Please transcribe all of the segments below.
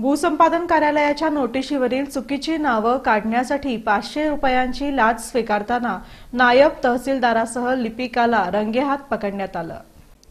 भूसंपादन कार्यालयाच्या नोटिशीवरील चुकीची नावे काढण्यासाठी 500 रुपयांची लाच स्वीकारताना नायब तहसीलदारासह लिपिकाला रंगेहात पकडण्यात आलं।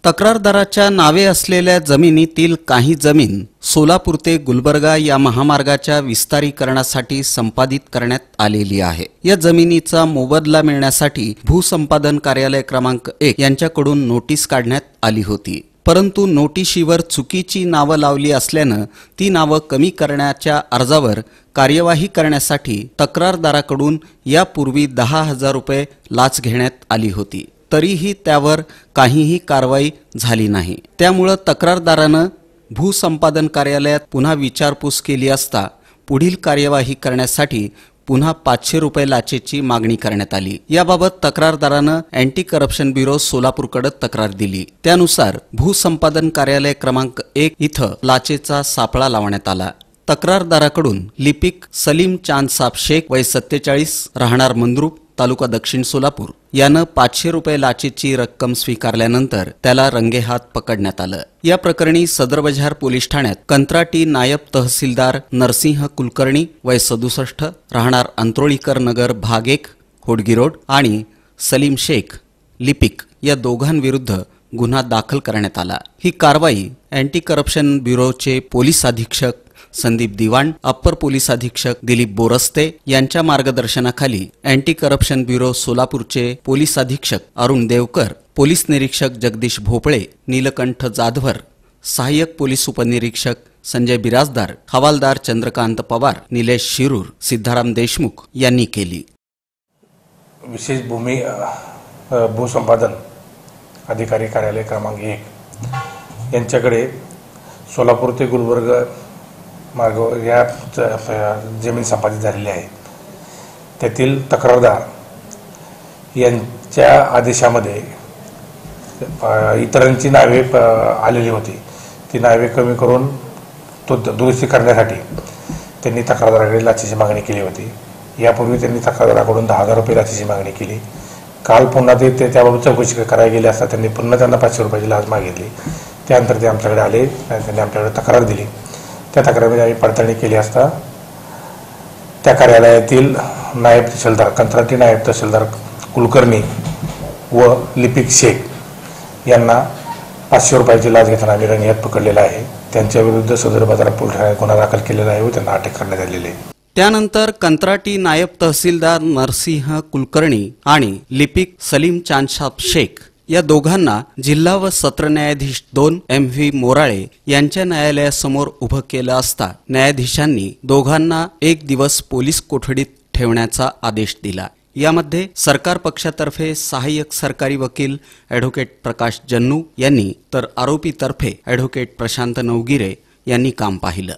तक्रारदाराच्या नावे असलेल्या जमिनीतील काही जमीन सोलापूर ते गुलबर्गा या महामार्गाच्या विस्तारीकरणासाठी संपादित करण्यात आलेली आहे। या जमिनीचा मोबदला मिळण्यासाठी भूसंपादन कार्यालय क्रमांक 1 यांच्याकडून नोटीस काढण्यात आली होती, परंतु नोटिशीवर चुकीची नावे लावली असल्याने ती नावे कमी करण्याच्या अर्जावर कार्यवाही करण्यासाठी तक्रारदाराकडून यापूर्वी 10,000 रुपये लाच घेण्यात आली होती, तरीही त्यावर काहीही कारवाई झाली नाही। त्यामुळे तक्रारदाराने भूसंपादन कार्यालयात पुन्हा विचारपूस केली असता पुढील कार्यवाही करण्यासाठी पुन्हा 500 रुपये लाचेची मागणी करण्यात आली। याबाबत तक्रारदाराने अँटी करप्शन ब्युरो सोलापूरकडे तक्रार दिली। त्यानुसार भूसंपादन कार्यालय क्रमांक 1 इथं लाचेचा सापळा लावण्यात आला। तक्रारदाराकडून लिपिक सलीम चांदसाब शेख वय 47 राहणार मंद्रुप तालुका दक्षिण सोलापूर यानं 500 रुपये लाचेची रक्कम स्वीकारल्यानंतर त्याला रंगेहात पकडण्यात आलं। या प्रकरणी सदर बजार पोलीस ठाण्यात कंत्राटी नायब तहसीलदार नरसिंह कुलकर्णी वय 67 राहणार अंत्रोळीकर नगर भाग 1 होडगी रोड आणि सलीम शेख लिपिक या दोघांविरुद्ध गुन्हा दाखल करण्यात आला। ही कारवाई अँटी करप्शन ब्युरोचे पोलीस अधीक्षक संदीप दिवाण, अप्पर पोलीस अधीक्षक दिलीप बोरस्ते यांच्या मार्गदर्शनाखाली अँटी करप्शन ब्युरो सोलापूरचे पोलीस अधीक्षक अरुण देवकर, पोलीस निरीक्षक जगदीश भोपळे, नीलकंठ जाधवर, सहाय्यक पोलीस उपनिरीक्षक संजय बिराजदार, हवालदार चंद्रकांत पवार, निलेश शिरूर, सिद्धाराम देशमुख यांनी केली। विशेष भूसंपादन अधिकारी कार्यालय क्रमांक 1 यांच्याकडे सोलापूर ते गुलबर्गा मार्ग या जमीन संपादित झालेली आहे। त्यातील तक्रारदार यांच्या आदेशामध्ये इतरांची नावे आलेली होती। ती नावे कमी करून तो दुरुस्ती करण्यासाठी त्यांनी तक्रारदाराकडे लाचेची मागणी केली होती। यापूर्वी त्यांनी तक्रारदाराकडून 10,000 रुपये लाचेची मागणी केली। काल पुन्हा ते त्याबाबत चौकशी करायला गेले असता त्यांनी पुन्हा त्यांना 500 रुपयाची लाच मागितली। त्यानंतर ते आमच्याकडे आले आणि त्यांनी आमच्याकडे तक्रार दिली। त्या तक्रारीमध्ये आम्ही पडताळणी केली असता त्या कार्यालयातील नायब तहसीलदार कंत्राटी नायब तहसीलदार कुलकर्णी व लिपिक शेख यांना 500 रुपयाची लाच घेताना आम्ही रंगेहात पकडलेला आहे। त्यांच्या विरुद्ध सदर बाजार पोलीस ठाण्यात गुन्हा दाखल केलेला आहे व त्यांना अटक करण्यात आलेली आहे। त्यानंतर कंत्राटी नायब तहसीलदार नरसिंह कुलकर्णी आणि लिपिक सलीम चांदसाब शेख या दोघांना जिल्हा व सत्र न्यायाधीश 2 MV मोराळे यांच्या न्यायालयासमोर उभं केलं असता न्यायाधीशांनी दोघांना 1 दिवस पोलीस कोठडीत ठेवण्याचा आदेश दिला। यामध्ये सरकार पक्षातर्फे सहाय्यक सरकारी वकील ॲडव्होकेट प्रकाश जन्नू यांनी तर आरोपीतर्फे ॲडव्होकेट प्रशांत नवगिरे यांनी काम पाहिलं।